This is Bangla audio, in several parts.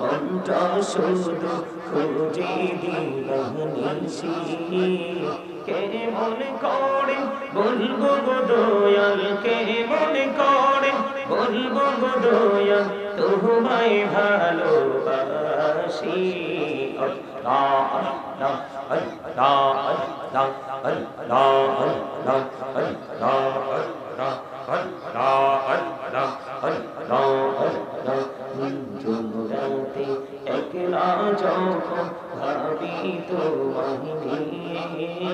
মনটা শুধু খুঁজে দিবানিসি কেমন করে বলবো গো দয়াল কেমন করে বলবো গো দয়াল তোমায় ভালোবাসি আল্লাহ আল্লাহ আল্লাহ আল্লাহ আল্লাহ আল্লাহ আল্লাহ জোড়াতে একলা যখন ভাবি তোমায় নিয়ে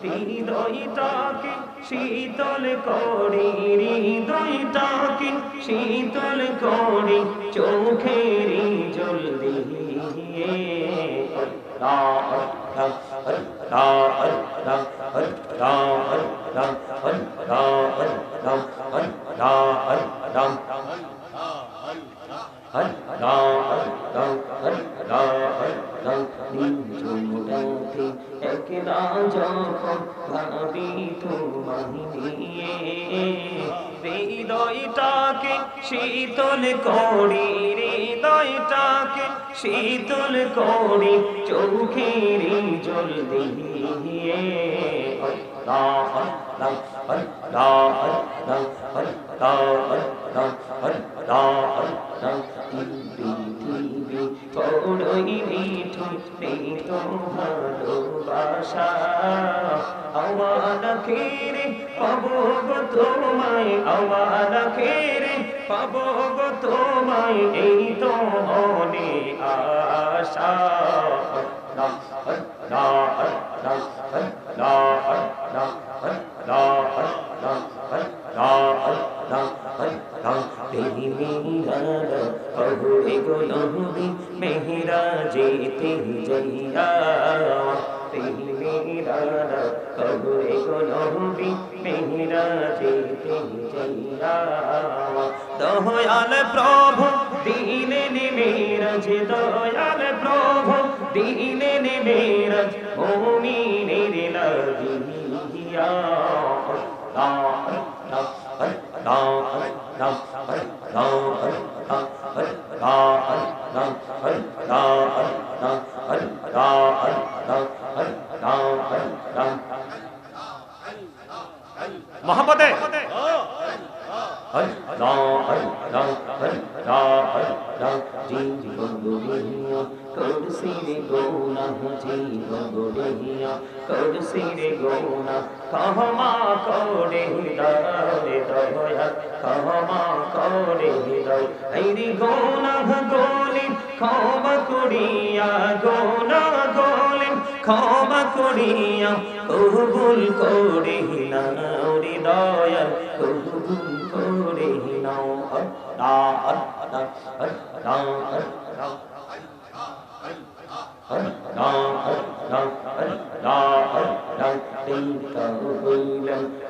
হৃদয়টাকে শীতল করি হৃদয়টাকে শীতল করি চোখের জল দিয়ে আল্লাহ আল্লাহ আল্লাহ আল্লাহ আল্লাহ আল্লাহ আল্লাহ জোড়াতে একলা যখন ভাবি তোমায় নিয়ে হৃদয়টাকে শীতল করি হৃদয়টাকে শীতল করি চোখের জল দিয়ে আল্লাহ আল্লাহ আল্লাহ আল্লাহ আল্লাহ আল্লাহ আল্লাহ আল্লাহ পৃথিবী বড়ই মিঠু নেই তো ভালোবাসা আমার খেরে পাবো গো তোমায় আমার খেরে পাবো গো তোমায় এই তো মনে আশা আল্লাহ আল্লাহ আল্লাহ আল্লাহ আল্লাহ আল্লাহ আল্লাহ আল্লাহ আল্লাহ মেহরা কহুরে গো নবী মেহরা যেতে যাইয়া মেহরা কহুরে গো নবী মেহরা যেতে যাইয়া দয়াল প্রভু দিলেন মেরাজ দয়াল প্রভু দিলেন মেরাজ মুমিনের লাগিয়া মোহাম্মদে জীবন গড়িয়া করছি রে গোনা জীবন গড়িয়া করছি রে গোনা ক্ষমা করে দারে দয়া ক্ষমা করে দাও এই রে গোনা গলি ক্ষমা করিয়া গোনা গলি ক্ষমা করিয়া কবুল করে নাও রে দয়া কবুল করে নাও আল্লাহ আল্লাহ আল্লাহ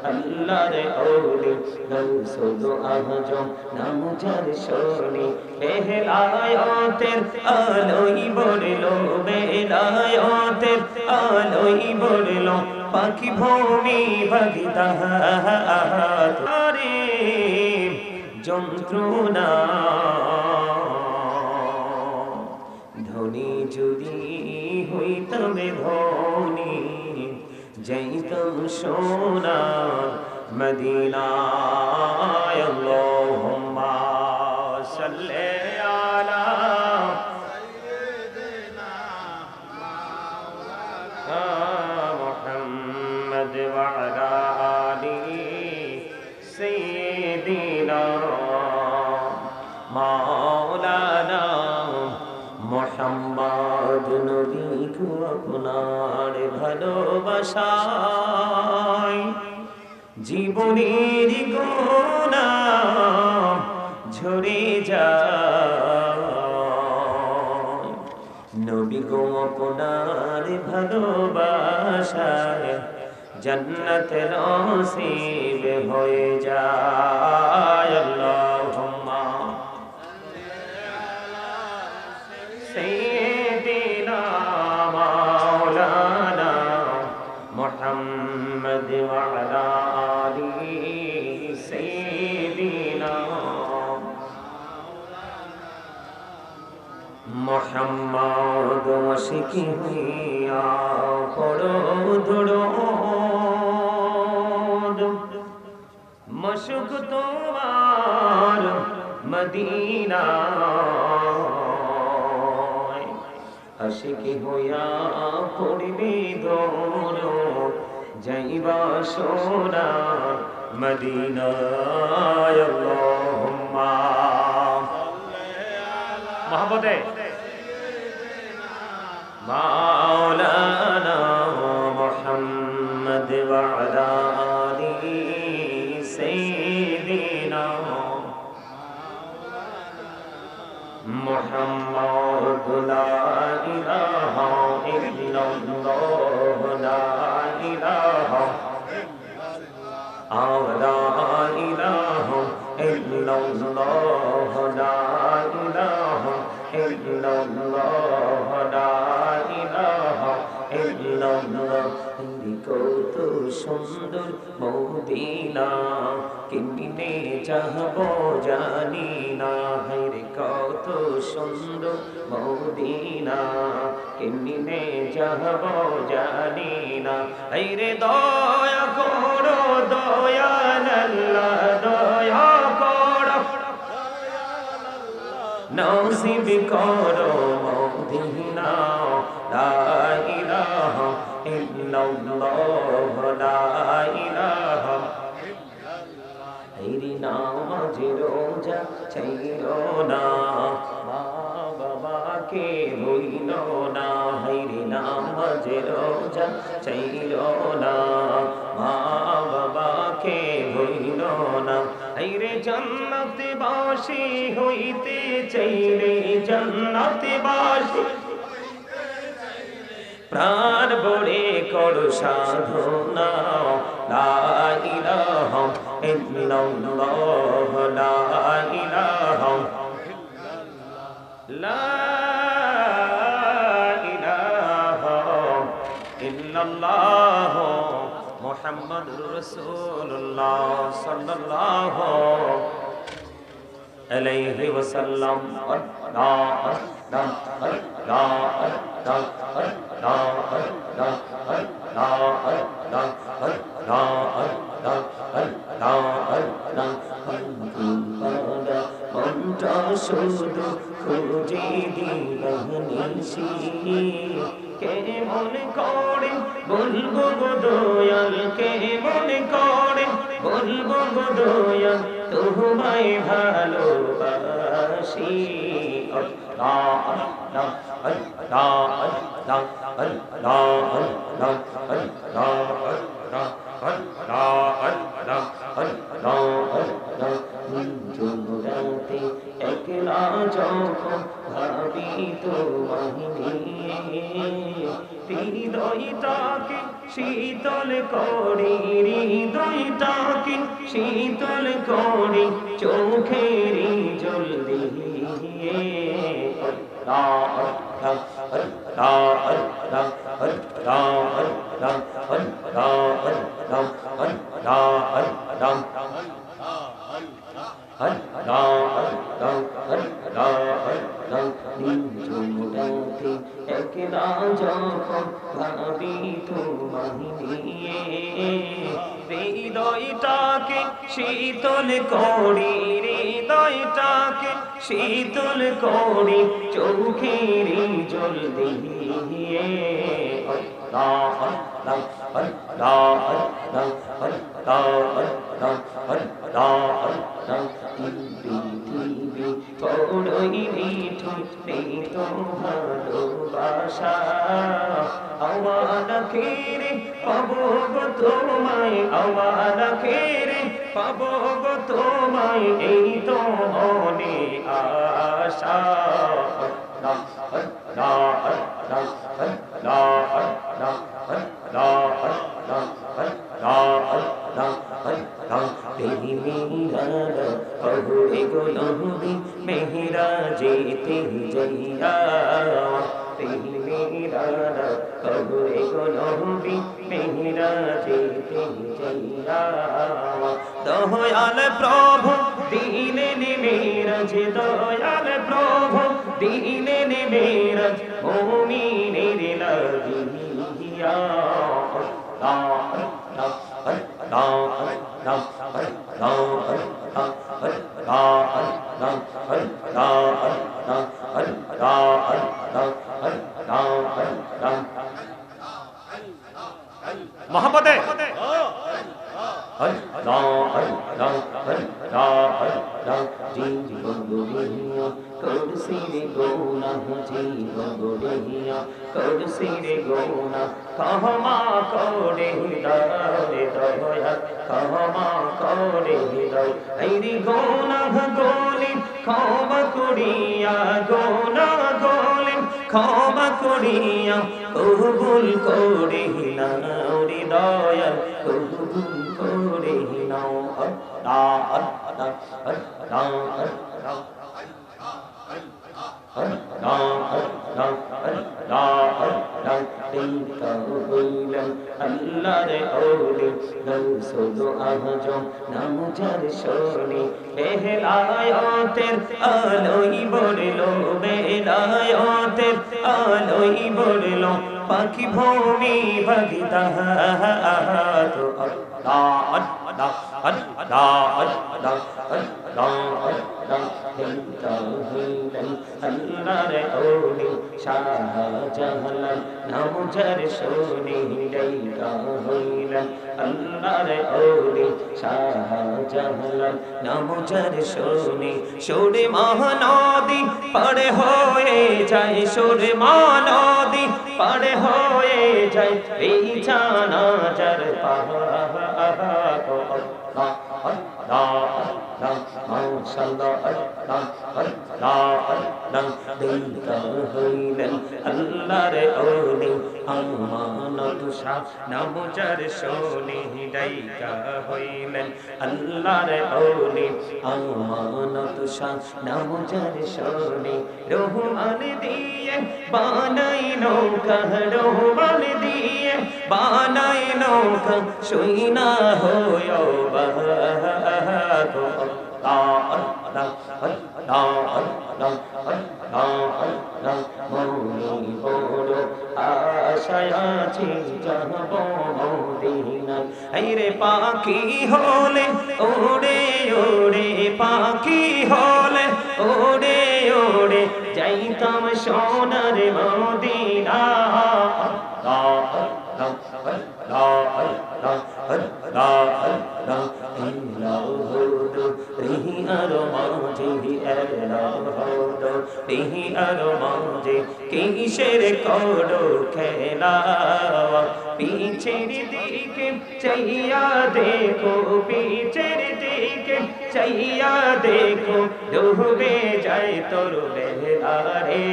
আল্লাহর ওলি গৌসুল আজম নাম যার শোনে বেলায়েতের আলোই বললো বেলায়েতের আলোই বললো পাখি ভূমি বাগদাদ আরে যন্ত্রণা ধনী যদি হইতাম ধনী যাইতাম সোনার মদিনায় আল্লাহুম্মা সাল্লি আলা সাইয়্যিদিনা মাওলানা মুহাম্মদ ওয়া আলা আলি সাইয়্যিদিনা মাওলানা মুহাম্মদ নবীকে আপনার ভালোবাসায় জীবনের গোনা ঝরে যায় নবী গো আপনার ভালোবাসায় জান্নাত নসিব হয়ে যায় আল্লাহুম্মা সাইয়্যিদিনা আশিকি হইয়া পড়ো দরুদ মশক তোমার মদিনা আশিকি হইয়া পড়বে দরুদ যাইবা সোনার মদিনায় আল্লাহুম্মা মহব্বতে মাওলানা মুহাম্মদ ওয়া আলা আলি সাইয়্যিদিনা মুহাম্মদ লা ইলাহা ইল্লাল্লাহ লা ইলাহা لا إله إلا الله لا إله إلا الله لا إله إلا الله কত সুন্দর মদিনা কেমনে যাব জানি না রে কত সুন্দর মদিনা কেমনে যাব জানি না রে দয়া করো দয়াল আল্লাহ দয়া করো নসিব করো মদিনা লা ইলাহা ইল্লাল্লাহ লা ইলাহা হেরি নামাজ রোজা ছাইরো না মা বাবাকে ভুইল না হেরি নামাজ রোজা ছাইরো না মা বাবাকে ভুইল না হেরে জান্নাতে বাসী হইতে চাইলে জান্নাতে বাসী প্রাণ ভরে করো সাধনা লা ইলাহা ইল্লাল্লাহ লা ইলাহা লা ইলাহা ইল্লাল্লাহ মুহাম্মাদুর রাসূলুল্লাহ সাল্লাল্লাহু আলাইহি ওয়াসাল্লাম মনটা শুধু খুঁজে দিবানিসি কেমন করে বলবো গো দয়াল কেমন করে বলবো গো দয়াল তোমায় ভালোবাসি আল্লাহ আল্লাহ আল্লাহ আল্লাহ আল্লাহ আল্লাহ আল্লাহ জোড়াতে একলা যখন ভাবি তোমায় নিয়ে হৃদয়টাকে শীতল করি হৃদয়টাকে শীতল করি চোখেরই জল দিয়ে আল্লাহ আল্লাহ আল্লাহ আল্লাহ আল্লাহ আল্লাহ আল্লাহ জোড়াতে একলা যখন ভাবি তোমায় নিয়ে হৃদয়টাকে শীতল করি হৃদয়টাকে শীতল করি চোখেরই জল দিয়ে আল্লাহ আল্লাহ আল্লাহ আল্লাহ আল্লাহ আল্লাহ আল্লাহ পৃথিবী বড়ই মিঠুন নেই তো ভালোবাসা আমার খেরে পাবো গো তোমায় আমার খেরে পাবো গো তোমায় এই তো মনে আশা আল্লাহ আল্লাহ আল্লাহ আল্লাহ আল্লাহ আল্লাহ আল্লাহ আল্লাহ আল্লাহ পহুরে গো নবী মেহরা যেতে যাইয়া মেহরা পহুরে গো নবী মেহরা যেতে যাইয়া দয়াল প্রভু দিলেন মেরাজ দয়াল প্রভু দিলেন মেরাজ মুমিন দিয়া মোহাম্মদে করসিরে গোনা জীবন গড়িয়া করসিরে গোনা ক্ষমা করে দাও রে দয়া ক্ষমা করে দাও এই রে গোনা গোলি ক্ষমা করিয়া গোনা গোলি ক্ষমা করিয়া কবুল করে নাও রে দয়া কবুল করে নাও আল্লাহ আল্লাহ আল্লাহ আল্লাহ আল্লাহর ওলি গৌসুল আজম নাম যার শোনে বেলায়েতের আলোই বড়লো বেলায়েতের আলোই বড়লো পাখি ভূমি বাগিদা তো আল্লাহ আল্লাহ আল্লাহ আল্লাহ আল্লাহ আল্লাহ আল্লাহর ওলি শাহজালাল নাম যার শোনে ডাইকা হইলেন আল্লাহর ওলি শাহজালাল নাম যার শোনে সুরে মহানদী পারে হয়ে যায় সুরে মহানদী পারে হয়ে যায় এই জানা যার পাহাড় মাশাআল্লাহ আল্লাহ আল্লাহ আল্লাহ দিলকা হইলেন আল্লাহর ওলি আমানত শাহ নাম যার শোনে ডাইকা হইলেন আল্লাহর ওলি আমানত শাহ নাম যার শোনে রহমান দিয়ে বানাই নৌকা রহমান দিয়ে বানাই নৌকা শুইনা হয় পাখি হলে ওড়ে ওড়ে পাখি হলে ওড়ে ওড়ে যাইতাম সোনার মদিনা কিসের করো খেলা পিছের দিকে চাইয়া দেখো পিছের দিকে চাইয়া দেখো ডুবে যায় তোর বেহারে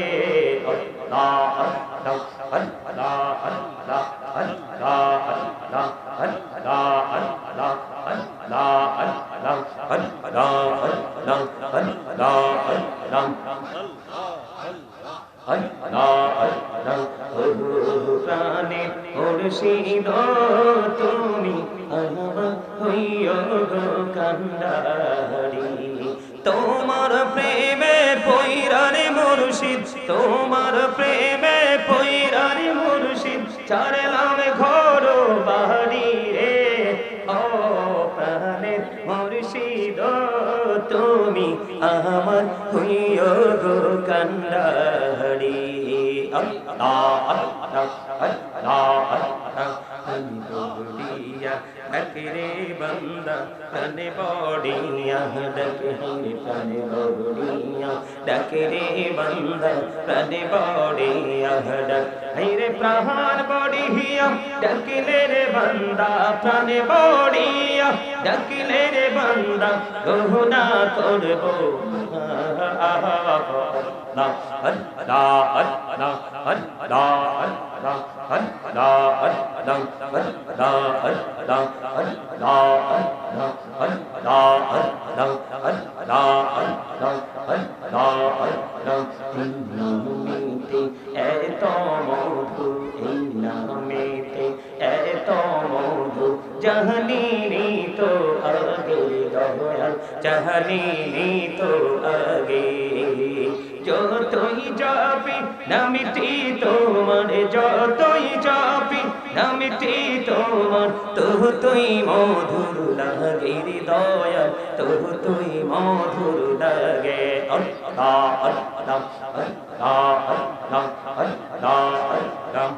আল্লাহ আল্লাহ আল্লাহ আল্লাহ আল্লাহ আল্লাহ আল্লাহ আল্লাহ প্রাণে মুর্শিদ তুমি আমার হইও গো কান্ডারি তোমার প্রেমে পয়রারে মুর্শিদ তোমার প্রেমে পয়রারে মুর্শিদ ছাড়লাম ঘর বাড়ি রে ও প্রাণে মুর্শিদ তুমি আমার হইও গো কান্ডারি আল্লাহ আল্লাহ আল্লাহ আল্লাহ डकरे बंदा तने बॉडिया डके तने बॉडिया डकरे बंदा तने बॉडिया डक रे प्राण बॉडिया डकले रे बंदा तने बॉडिया डकले रे बंदा गुना करबो अल्लाह अल्लाह अल्लाह अल्लाह अल्लाह जहनी तो आगे जहनी तो आगे जो तुई जाबी নামটি তোমার যতই জপি নামটি তোমার তবু তুই মধুর লাগে হৃদয়াল তবু তুই মধুর লাগে আল্লাহ আল্লাহ আল্লাহ আল্লাহ আল্লাহ আল্লাহ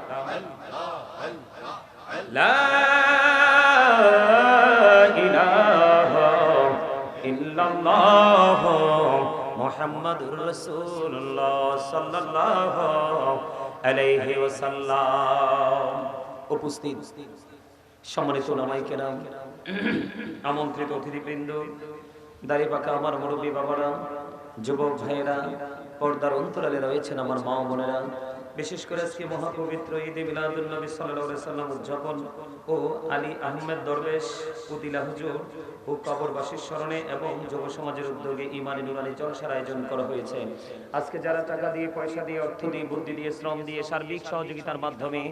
লা ইলাহা ইল্লাল্লাহ মুহাম্মাদুর রাসূলুল্লাহ সাল্লাল্লাহু আলাইহি ওয়াসাল্লাম। উপস্থিত সম্মানিত উলামায়ে কেরাম, আমন্ত্রিত অতিথিবৃন্দ, দাঁড়িয়ে পাকা আমার মুরব্বী বাবারা, যুবক ভাইয়েরা, পর্দার অন্তরালে রয়েছেন আমার মা বোনেরা, বিশেষ করে আজকে মহাপবিত্র ঈদে মিলাদুন নবী সাল্লাল্লাহু আলাইহি সাল্লাম উদযাপন ও আলী আহমেদ দরবেশ উদিলা হুজুর ও কবরবাসীর স্মরণে এবং যুব সমাজের উদ্যোগে ইমানি নুরানি জলসার আয়োজন করা হয়েছে। আজকে যারা টাকা দিয়ে, পয়সা দিয়ে, অর্থ দিয়ে, বুদ্ধি দিয়ে, শ্রম দিয়ে, সার্বিক সহযোগিতার মাধ্যমে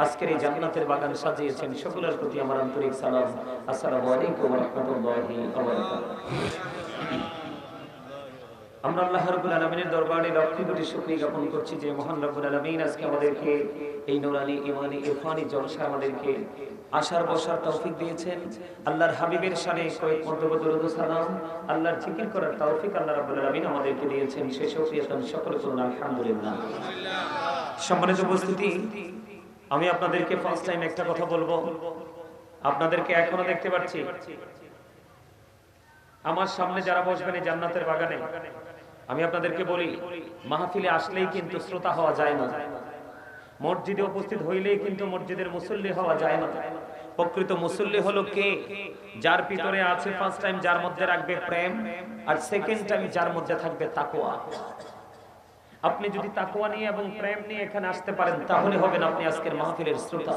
আজকের এই জান্নাতের বাগান সাজিয়েছেন, সকলের প্রতি আমার আন্তরিক সালাম। আসসালামু আলাইকুম ওয়া রাহমাতুল্লাহি ওয়া বারাকাতুহু। আমরা আল্লাহ রাব্বুল আলামিনের দরবারে লক্ষ কোটি শুকরিয়া জ্ঞাপন করছি যে মহান রব্বুল আলামিন আজকে আমাদেরকে এই নুরানি ইমানি ইরফানি জলসা আমাদেরকে আসার বসার তৌফিক দিয়েছেন। আল্লাহর হাবিবের শানে কয়েক মর্তবা দরুদ ও সালাম, আল্লাহর জিকির করার তৌফিক আল্লাহ রাব্বুল আলামিন আমাদেরকে দিয়েছেন। সেই শুকরিয়া সকলে বলুন আলহামদুলিল্লাহ। সম্মানিত উপস্থিতি, আমি আপনাদেরকে ফার্স্ট টাইম একটা কথা বলবো। আপনাদেরকে এখনো দেখতে পাচ্ছি। আমার সামনে যারা বসবেন এই জান্নাতের বাগানে, আমি আপনাদেরকে বলি, মাহফিলে আসলেই কিন্তু শ্রোতা হওয়া যায় না, মসজিদে উপস্থিত হইলেই কিন্তু মসজিদের মুসল্লি হওয়া যায় না। প্রকৃত মুসল্লি হলো কে? যার ভিতরে আছে ফার্স্ট টাইম, যার মধ্যে রাখবে প্রেম, আর সেকেন্ড টাইম যার মধ্যে থাকবে তাকওয়া। আপনি যদি তাকওয়া নিয়ে এবং প্রেম নিয়ে এখানে আসতে পারেন, তাহলে হবেন আপনি আজকের মাহফিলের শ্রোতা।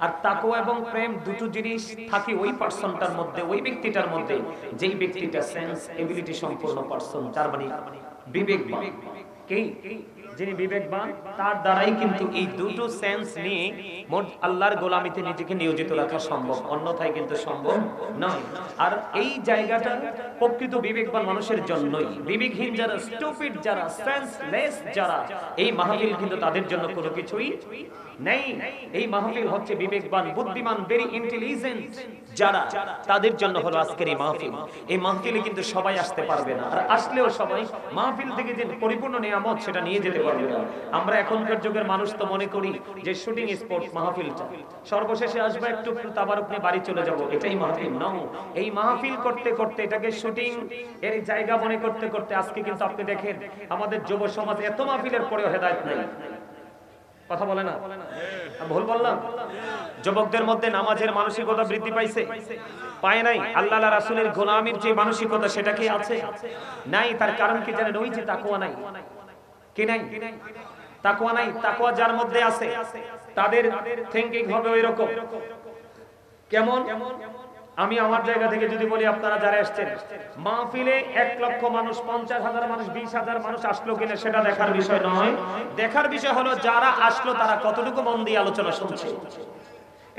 আর তাকওয়া এবং প্রেম দুটো জিনিস থাকে ওই পার্সনটার মধ্যে, ওই ব্যক্তিটার মধ্যে, যেই ব্যক্তিটা সেন্স এবিলিটি সম্পন্ন পার্সন, যার মানে বিবেকবান। কে? যিনি বিবেকবান, তার দ্বারাই কিন্তু এই দুটো সেন্স নিয়ে আল্লাহর গোলামিতে নিজেকে নিয়োজিত রাখা সম্ভব, অন্যথায় কিন্তু সম্ভব নয়। আর এই জায়গাটা প্রকৃত বিবেকবান মানুষের জন্যই। বিবেকহীন যারা, স্টুপিড যারা, সেন্সলেস যারা, এই মাহফিল কিন্তু তাদের জন্য কোনো কিছুই নেই। এই মাহফিল হচ্ছে বিবেকবান, বুদ্ধিমান, ভেরি ইন্টেলিজেন্ট যারা, তাদের জন্য হলো আজকের এই মাহফিল। এই মাহফিলে কিন্তু সবাই আসতে পারবে না, আর আসলেও সবাই মাহফিল থেকে যে পরিপূর্ণ নিয়ামত সেটা নিয়ে যেতে পারবে না। আমরা এখনকার যুগের মানুষ তো মনে করি যে শুটিং স্পট মাহফিলটা, সর্বশেষে আসবে একটু তাবারুক নিয়ে বাড়ি চলে যাব, এটাই মাহফিল। নাও, এই মাহফিল করতে করতে এটাকে শুটিং এর জায়গা মনে করতে করতে আজকে কিন্তু আপনি দেখেন আমাদের যুব সমাজ এত মাহফিলের পরেও হেদায়েত নাই। কথা বলে না? ভুল বললাম? যুবকদের মধ্যে নামাজের মানসিকতা বৃদ্ধি পাইছে? পায় নাই। আল্লাহ রাসূলের গোলামীর যে মানসিকতা, সেটা কি আছে? নাই। তার কারণ কি জানেন? ওই যে তাকওয়া নাই। কি নাই? তাকওয়া নাই। তাকওয়া যার মধ্যে আছে তাদের থিংকিং হবে ওই রকম। কেমন? আমি আমার জায়গা থেকে যদি বলি, আপনারা যারা আসছেন মাহফিলে 1 লক্ষ মানুষ, 50,000 মানুষ, 20,000 মানুষ আসলো কিনা সেটা দেখার বিষয় নয়। দেখার বিষয় হলো যারা আসলো তারা কতটুকু মন দিয়ে আলোচনা শুনছে।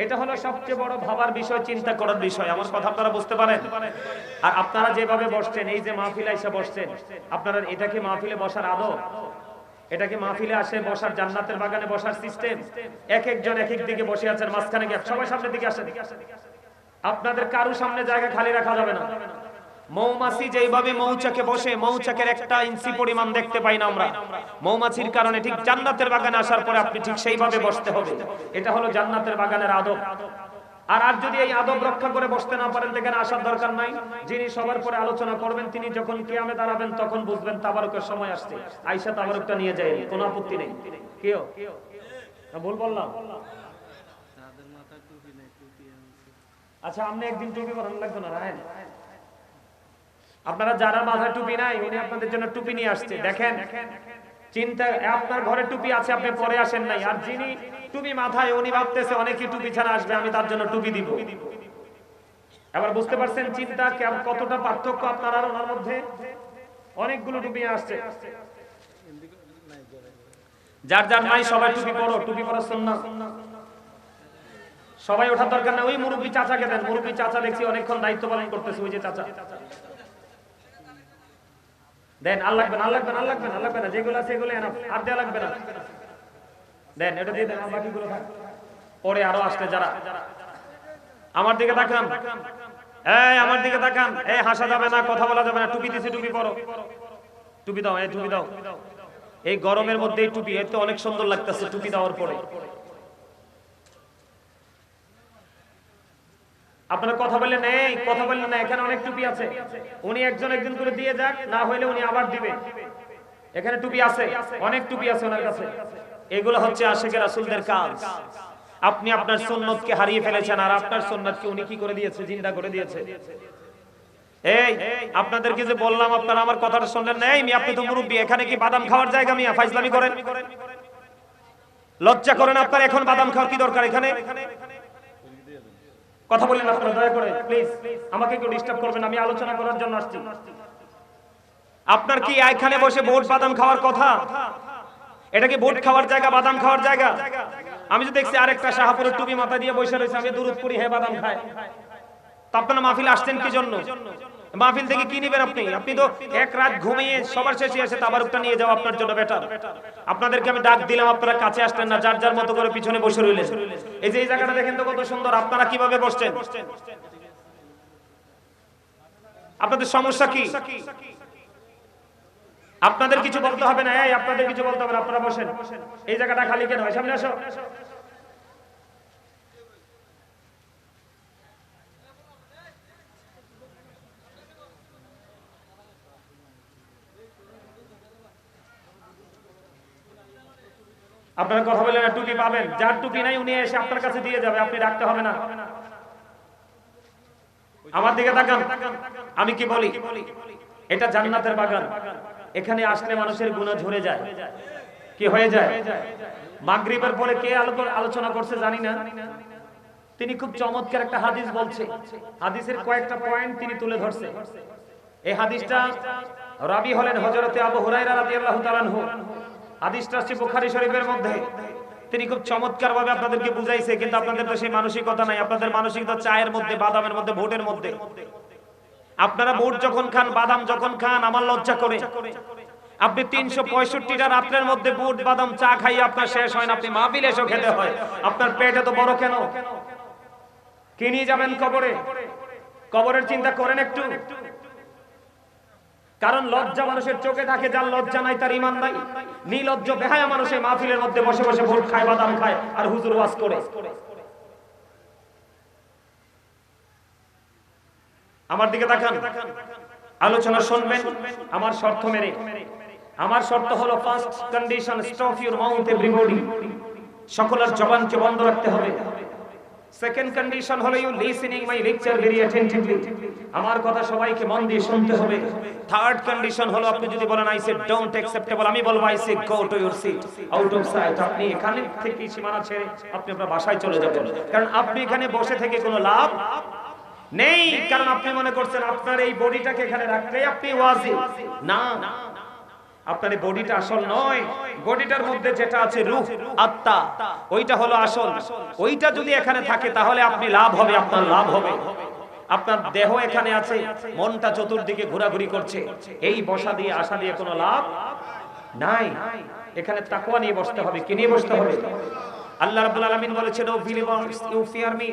এটা হলো সবচেয়ে বড় ভাবার বিষয়, চিন্তা করার বিষয়। আমার কথা আপনারা বুঝতে পারেন? আর আপনারা যেভাবে বসছেন, এই যে মাহফিলে এসে বসছেন, আপনারা এটা কি মাহফিলে বসার আদব? এটা কি মাহফিলে আসে বসার, জান্নাতের বাগানে বসার সিস্টেম? এক একজন এক এক দিকে বসে আছেন, মাঝখানে গিয়ে সবাই সামনের দিকে আসেন। আপনাদের কারো সামনে জায়গা খালি রাখা যাবে না। মৌমাছি যেভাবে মৌচাকে বসে, মৌচাকের 1 ইঞ্চি পরিমাণ দেখতে পাই না আমরা মৌমাছির কারণে, ঠিক জান্নাতের বাগানে আসার পরে আপনি ঠিক সেইভাবে বসতে হবে। এটা হলো জান্নাতের বাগানের আদব। আর যদি এই আদব রক্ষা করে বসতে না পারেন, এখানে আসার দরকার নাই। যিনি সবার পরে আলোচনা করবেন, তিনি যখন কিয়ামে দাঁড়াবেন, তখন বুঝবেন তাবারুকের সময় আসছে। আয়েশা তাবারুকটা নিয়ে যায়, কোনো আপত্তি নেই। কেউ ভুল বললাম? আচ্ছা, আপনি একদিন টুপি পরান লাগতো না? রাহেন, আপনারা যারা মাথায় টুপি নাই, উনি আপনাদের জন্য টুপি নিয়ে আসছে। দেখেন, চিন্তা, আপনার ঘরে টুপি আছে, আপনি পরে আসেন নাই। আর যিনি টুপি মাথায়, উনি ভাবতেছে অনেকে টুপি ছাড়া আসবে, আমি তার জন্য টুপি দিব। এবার বুঝতে পারছেন চিন্তা কতটা পার্থক্য আপনার আর ওনার মধ্যে? অনেকগুলো টুপি আসছে। যার যার নাই সবাই টুপি পরো, টুপি পরা সুন্নাহ। সবাই ওঠার দরকার না। ওই মুরব্বী চাচাকে দেন, মুরব্বী চাচা দেখছি অনেকক্ষণ দায়িত্ব পালন করতেছে, ওই যে চাচা দেন। আর লাগবে না, আর লাগবে না, আর লাগবে না, আর লাগবে না, যেগুলো আছে এগুলো এনাফ, আর দেয়া লাগবে না। দেন, এটা দিয়ে দেন, বাকিগুলো থাক। পরে আরো আসলে যারা, আমার দিকে তাকান, এই আমার দিকে তাকান, এই হাসা যাবে না, কথা বলা যাবে না। টুপি দিছি, টুপি পরো, টুপি দাও, এই টুপি দাও। এই গরমের মধ্যে এই টুপি, এত অনেক সুন্দর লাগতেছে টুপি দেওয়ার পরে। আপনারা কথা বললেন, এই কথা বললেন না, এখানে অনেক টুপি আছে। উনি একজন একজন করে দিয়ে যাক, না হইলে উনি আবার দিবে। এখানে টুপি আছে, অনেক টুপি আছে ওনার কাছে। এগুলো হচ্ছে আশিকের রাসূলদের কাজ। আপনি আপনার সুন্নতকে হারিয়ে ফেলেছেন, আর আপনার সুন্নতকে উনি কি করে দিয়েছে? জিন্দা করে দিয়েছে। এই আপনাদেরকে যে বললাম, আপনারা আমার কথাটা শুনলেন না? এই মিয়া, আপনি তো মুরব্বী, এখানে কি বাদাম খাওয়ার জায়গা? মিয়া ফাইজলামি করেন, লজ্জা করেন আপনার? এখন বাদাম খাওয়ার কি দরকার এখানে? কথা বললেন আপনারা, দয়া করে প্লিজ আমাকে একটু ডিস্টার্ব করবেন, আমি আলোচনা করার জন্য আসছি। আপনার কি এখানে বসে বোট বাদাম খাওয়ার কথা? এটা কি বোট খাওয়ার জায়গা, বাদাম খাওয়ার জায়গা? আমি তো দেখছি আরেকটা শাহপুরের টুপি মাথা দিয়ে বসে রয়েছে, আমি দুরুদ পড়ি, হে বাদাম খায়। তো আপনারা মাহফিলে আসছেন কি জন্য? মাহফিল থেকে কি নেবেন আপনি? আপনি তো এক রাত ঘুমিয়ে সবার শেষে এসে তাবারুকটা নিয়ে যাও আপনার জন্য বেটার। আপনাদেরকে আমি ডাক দিলাম, আপনারা কাছে আসলেন না, যার যার মতো করে পিছনে বসে রইলেন। এই যে এই জায়গাটা দেখেন তো কত সুন্দর, আপনারা কিভাবে বসছেন? আপনাদের সমস্যা কি? আপনাদের কিছু বলতে হবে না, এই আপনাদের কিছু বলতে হবে না, আপনারা বসেন। এই জায়গাটা খালি কেন? সামনে আসো। আপনারা কথা বলেন না, টুপি পাবেন। যার টুপি নাই উনি এসে আপনার কাছে দিয়ে যাবে, আপনি রাখতে হবে না। আমার দিকে তাকান, আমি কি বলি? এটা জান্নাতের বাগান। এখানে আসলে মানুষের গুনাহ ঝরে যায়। কি হয়ে যায়? মাগরিবের পরে কে আলোচনা করছে জানি না, তিনি খুব চমৎকার একটা হাদিস বলছে। হাদিসের কয়েকটা পয়েন্ট তিনি তুলে ধরছে। এই হাদিসটা রাবী হলেন হযরতে আবু হুরায়রা রাদিয়াল্লাহু তাআলা আনহু। হাদিসটা আছে বুখারী শরীফের মধ্যে। তিনি খুব চমৎকার ভাবে আপনাদেরকে বুঝাইছে, কিন্তু আপনাদের তো সেই মানসিকতা নাই। আপনাদের মানসিকতা চায়ের মধ্যে, বাদামের মধ্যে, ভোটের মধ্যে। আপনারা ভোট যখন খান, বাদাম যখন খান, আমার লজ্জা করে। আপনি 365টা রাতের মধ্যে বুট বাদাম চা খাইয়ে আপনার শেষ হয় না, আপনি মাহফিলে এসে খেতে হয়। আপনার পেট এত বড় কেন? কি নিয়ে যাবেন কবরে? কবরের চিন্তা করেন একটু। কারণ লজ্জা মানুষের চোখে থাকে, যার লজ্জা নাই তার ঈমান নাই। নির্লজ্জ বেহায়া মানুষ এই মাহফিলের মধ্যে বসে বসে ভোট খায়, বাদাম খায়, আর হুজুর ওয়াজ করে। আমার দিকে তাকান, আলোচনা শুনবেন আমার শর্ত মেরে। আমার শর্ত হলো, first condition, stop your mouth everybody. সকলের জবানকে বন্ধ রাখতে হবে। সেকেন্ড কন্ডিশন হলো, you listening my lecture very attentively. আমার কথা সবাইকে মন দিয়ে শুনতে হবে। থার্ড কন্ডিশন হলো, আপনি যদি বলেন আই সে ডোন্ট অ্যাকসেপ্টেবল, আমি বলবো I say go to your seat, out of sight. আপনি এখানে থেকে সীমানা ছেড়ে আপনি আপনার বাসায় চলে যাবেন। কারণ আপনি এখানে বসে থেকে কোনো লাভ নেই। কারণ আপনি মনে করছেন আপনার এই বডিটাকে এখানে রাখলে আপনি ওয়াজি। না, আপনার এই বডিটা আসল নয়। বডিটার মধ্যে যেটা আছে রূহ, আত্মা, ওইটা হলো আসল। ওইটা যদি এখানে থাকে তাহলে আপনি লাভ হবে, আপনার লাভ হবে। আপনার দেহ এখানে আছে, মনটা চতুর্দিকে ঘোরাঘুরি করছে। এই বসা দিয়ে আসা দিয়ে কোনো লাভ নাই। এখানে তাকওয়া নিয়ে বসতে হবে। কি নিয়ে বসতে হবে? আল্লাহ রাব্বুল আলামিন বলেছেন, O believers you fear me.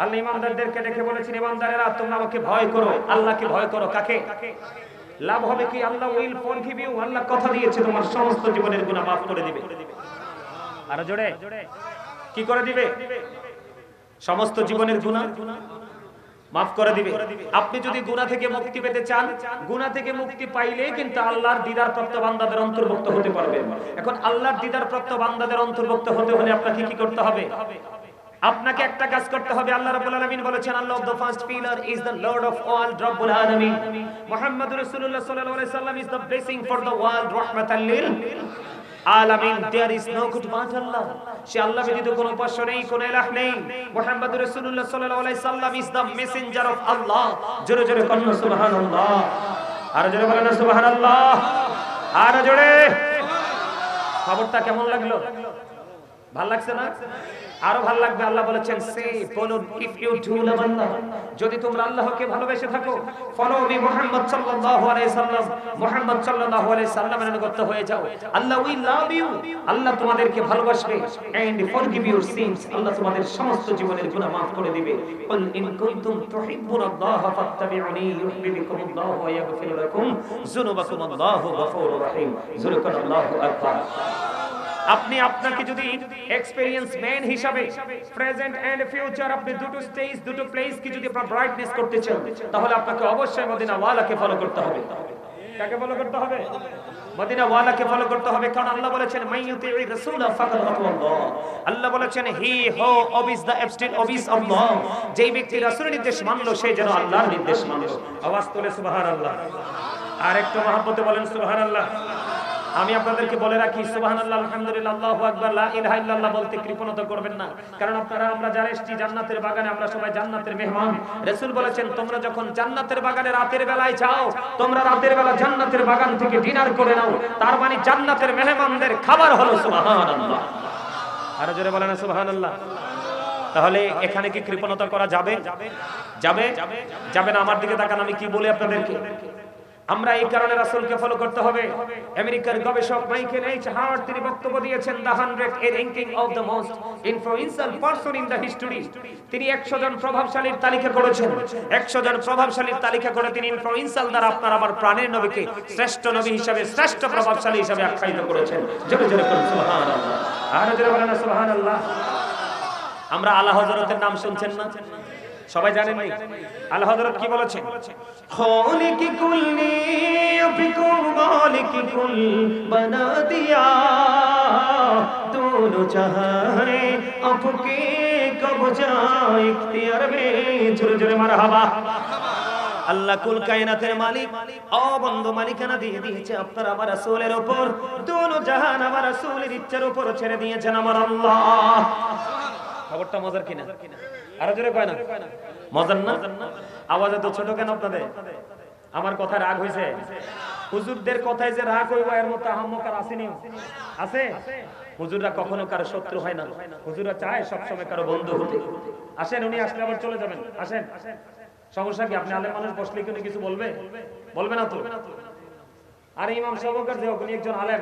Allah ঈমানদারদেরকে ডেকে বলেছেন, ঈমানদারেরা তোমরা আমাকে ভয় করো। আল্লাহকে ভয় করো। কাকে? লাভ হবে কি? আল্লাহ উইল ফরগিভ ইউ। আল্লাহ কথা দিয়েছে তোমার সমস্ত জীবনের গুনাহ maaf করে দিবে। আর জোরে কি করে দিবে? সমস্ত জীবনের গুনাহ maaf করে দিবে। আপনি যদি গুনাহ থেকে মুক্তি পেতে চান, গুনাহ থেকে মুক্তি পাইলে কিন্তু আল্লাহর দিদার প্রাপ্ত বান্দাদের অন্তর্ভুক্ত হতে পারবেন। এখন আল্লাহর দিদার প্রাপ্ত বান্দাদের অন্তর্ভুক্ত হতে হলে আপনাকে কি করতে হবে? আপনাকে একটা কাজ করতে হবে। আল্লাহ রাব্বুল আলামিন বলেছেন, Allah of the first pillar is the lord of all রাব্বুল আলামিন। মুহাম্মদুর রাসূলুল্লাহ সাল্লাল্লাহু আলাইহি ওয়াসাল্লাম is the blessing for the world, রাহমাতাল লিল আলামিন। There is no good but Allah. সে আল্লাহ ব্যতীত কোনো উপাস্য নেই, কোনো ইলাহ নেই। মুহাম্মদুর রাসূলুল্লাহ সাল্লাল্লাহু আলাইহি ওয়াসাল্লাম ইজ দ্য মেসেঞ্জার অফ আল্লাহ। জোরে জোরে বলুন সুবহানাল্লাহ। আর জোরে বলেন সুবহানাল্লাহ। আর জোরে। খবরটা কেমন লাগলো? ভাল লাগছে না? আরো ভাল লাগবে। আল্লাহ বলেছেন সে বলুন, ইফ ইউ ডু লাভ আল্লাহ, যদি তোমরা আল্লাহকে ভালোবেসে থাকো, ফলো মি মুহাম্মদ সাল্লাল্লাহু আলাইহি সাল্লাম, মুহাম্মদ সাল্লাল্লাহু আলাইহি সাল্লামের অনুগত হয়ে যাও, আল্লাহ উইল লাভ ইউ, আল্লাহ তোমাদেরকে ভালোবাসবে, এন্ড ফরগিভ ইউর সিনস, আল্লাহ তোমাদের সমস্ত জীবনের গুনাহ maaf করে দিবে। কুল ইন কুনতুম তুহিব্বুনাল্লাহ ফাত্তাবিউনি ইউহিব্বুকুমুল্লাহ ওয়া ইয়াগফির লাকুম যুনুবাকুম, আল্লাহু গফুরুর রহিম। আল্লাহু আকবার। আপনি আপনাকে যদি এক্সপেরিয়েন্স ম্যান হিসাবে প্রেজেন্ট এন্ড ফিউচার আপনি দুটো স্টেজ দুটো প্লেস কি যদি আপনার ব্রাইটনেস করতে চান, তাহলে আপনাকে অবশ্যই মদিনা ওয়ালাকে ফলো করতে হবে। কাকে ফলো করতে হবে? মদিনা ওয়ালাকে ফলো করতে হবে। কারণ আল্লাহ বলেছেন মাইয়ুতির রাসূল ফাকাদ আতাল্লাহ, আল্লাহ বলেছেন হি হো অবিস দা অ্যাবস্টেট অবিস আল্লাহ, যেই ব্যক্তি রাসূলের নির্দেশ মানলো সে যেন আল্লাহর নির্দেশ মানলো। আওয়াজ তোলে সুবহানাল্লাহ। আর একটু মহব্বতে বলেন সুবহানাল্লাহ। আমি আপনাদেরকে বলে রাখি, সুবহানাল্লাহ, আলহামদুলিল্লাহ, আল্লাহু আকবার, লা ইলাহা ইল্লাল্লাহ বলতে কৃপণতা করবেন না। কারণ আপনারা আমরা যারা এসেছি জান্নাতের বাগানে, আমরা সবাই জান্নাতের মেহমান। রাসূল বলেছেন তোমরা যখন জান্নাতের বাগানে রাতের বেলায় যাও, তোমরা রাতের বেলা জান্নাতের বাগান থেকে ডিনার করে নাও, তার মানে জান্নাতের মেহমানদের খাবার হলো। সুবহানাল্লাহ। আর জোরে বলেন সুবহানাল্লাহ। তাহলে এখানে কি কৃপণতা করা যাবে? যাবে? যাবে না। আমার দিকে তাকান, আমি কি বলি আপনাদেরকে। আমরা এই কারণে রাসূলকে ফলো করতে হবে। আমেরিকার গবেষক মাইকেল এইচ হার্ট তিনি বক্তব্য দিয়েছেন the 100 A ranking of the most influential person in the history. তিনি 100 জন প্রভাবশালীর তালিকা করেছেন। 100 জন প্রভাবশালীর তালিকা করে তিনি ইনফ্লুয়েন্সিয়াল দ্বারা আপনার আমার প্রাণের নবীকে শ্রেষ্ঠ নবী হিসেবে, শ্রেষ্ঠ প্রভাবশালী হিসেবে আখ্যায়িত করেছেন। জোরে জোরে বলুন সুবহানাল্লাহ। আর জোরে বলেন সুবহানাল্লাহ। আমরা আলা হযরতের নাম শুনছেন না? সবাই জানেন না? আলা হযরত কি বলেছেন? খালিকি কুল্লি আফিকু মালিকি কুল বানা দিয়া, দোনো জাহানে আপকে কবজা ইখতিয়ার মে। জোরে জোরে মারহাবা। আল্লাহ কুল কায়নাতের মালিক, অবন্ধ মালিকানা দিয়ে দিয়েছে আপনার আমার রাসূলের উপর। দোনো জাহান আমার রাসূলের ইচ্ছার উপর ছেড়ে দিয়েছেন আমার আল্লাহ। খবরটা মজার কিনা? আরো জোরে কয় না? মজার না? আওয়াজ এত ছোট কেন আপনাদের? আমার কথা রাগ হইছে? হুজুরদের কথায় যে রাগ হইব এর মতো আহম্মকার আসেনি? আছে? হুজুররা কখনো কারো শত্রু হয় না। হুজুররা চায় সব সময় কারো বন্ধু হতে। আসেন, উনি আসলে আবার চলে যাবেন। আসেন। সমস্যা কি? আপনি আলেম মানুষ, বসলে কি উনি কিছু বলবে? বলবে না তো? আরে ইমাম সাহেবকার যে উনি একজন আলেম,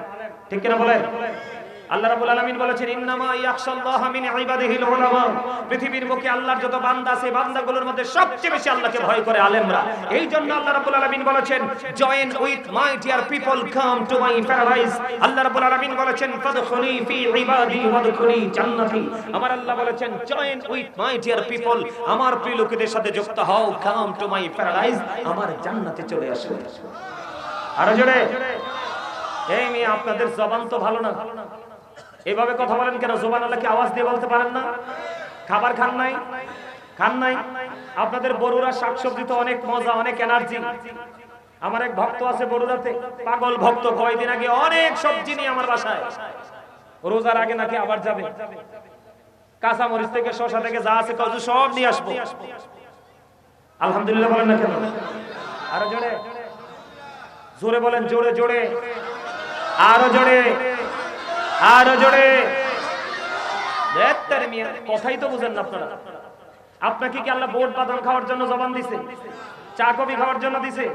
ঠিক কিনা বলেন? আল্লাহ রাব্বুল আলামিন বলেছেন ইন্নামা ইয়াখশাল্লাহা মিন ইবাদিহিল উলামা। পৃথিবীর বুকে আল্লাহর যত বান্দা আছে, বান্দাগুলোর মধ্যে সবচেয়ে বেশি আল্লাহকে ভয় করে আলেমরা। এই জন্য আল্লাহ রাব্বুল আলামিন বলেছেন join with my dear people, come to my paradise. Allah রাব্বুল আলামিন বলেছেন ফাদখুলি ফি ইবাদি ওয়াদখুলি জান্নাতি। আমার আল্লাহ বলেছেন join with my dear people, আমার প্রিয় লোকেদের সাথে যুক্ত হও, কাম টু মাই প্যারাডাইস, আমার জান্নাতে চলে আসো। আর জোরে। এই মেয়ে আপনাদের জবান তো ভালো না, এভাবে কথা বলেন কেন? সুবহানাল্লাহ কি আওয়াজ দিয়ে বলতে পারেন না? খাবার খান নাই? খান নাই? আপনাদের বড়ুরা শাকসবজি তো অনেক মজা, অনেক এনার্জি। আমার এক ভক্ত আছে বড়ুরাতে, পাগল ভক্ত। কয়েকদিন আগে অনেক সবজি নিয়ে আমার বাসায়, রোজার আগে নাকি আবার যাবে। কাঁচা মরিচ থেকে শসা থেকে যা আছে কত সব নিয়ে আসবো। আলহামদুলিল্লাহ বলেন না কেন? আরো জোরে জোরে বলেন, জোরে জোরে, আরো জোরে, আরো জোরে। কথাই তো বুঝেন না আপনারা। আপনাকে কি আল্লাহ বোট বাদাম খাওয়ার জন্য জবান দিছে? চা কফি খাওয়ার জন্য দিছে?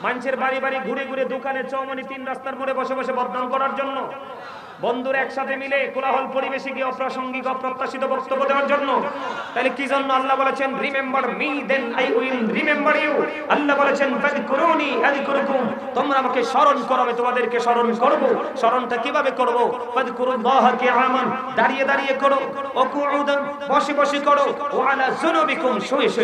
মানুষের বাড়ি বাড়ি ঘুরে ঘুরে, দোকানে চৌমনি, তিন রাস্তার মোড়ে বসে বসে বদনাম করার জন্য? বন্ধুরা একসাথে মিলে কোলাহল পরিবেশে গিয়ে অপ্রাসঙ্গিক অপ্রত্যাশিত বক্তব্য দেওয়ার জন্য? তাহলে কি জন্য আল্লাহ বলেছেন remember me then I will remember you. Allah বলেছেন ফাযকুরুনি আযকুরুকুম, তোমরা আমাকে স্মরণ করো, আমি তোমাদেরকে স্মরণ করব। স্মরণটা কিভাবে করব? ফাযকুরুল্লাহা কিয়ামান, দাঁড়িয়ে দাঁড়িয়ে করো, ওয়া কুউদান, বসে বসে করো, ওয়া আলা যুনুবিকুম, শুয়ে শুয়ে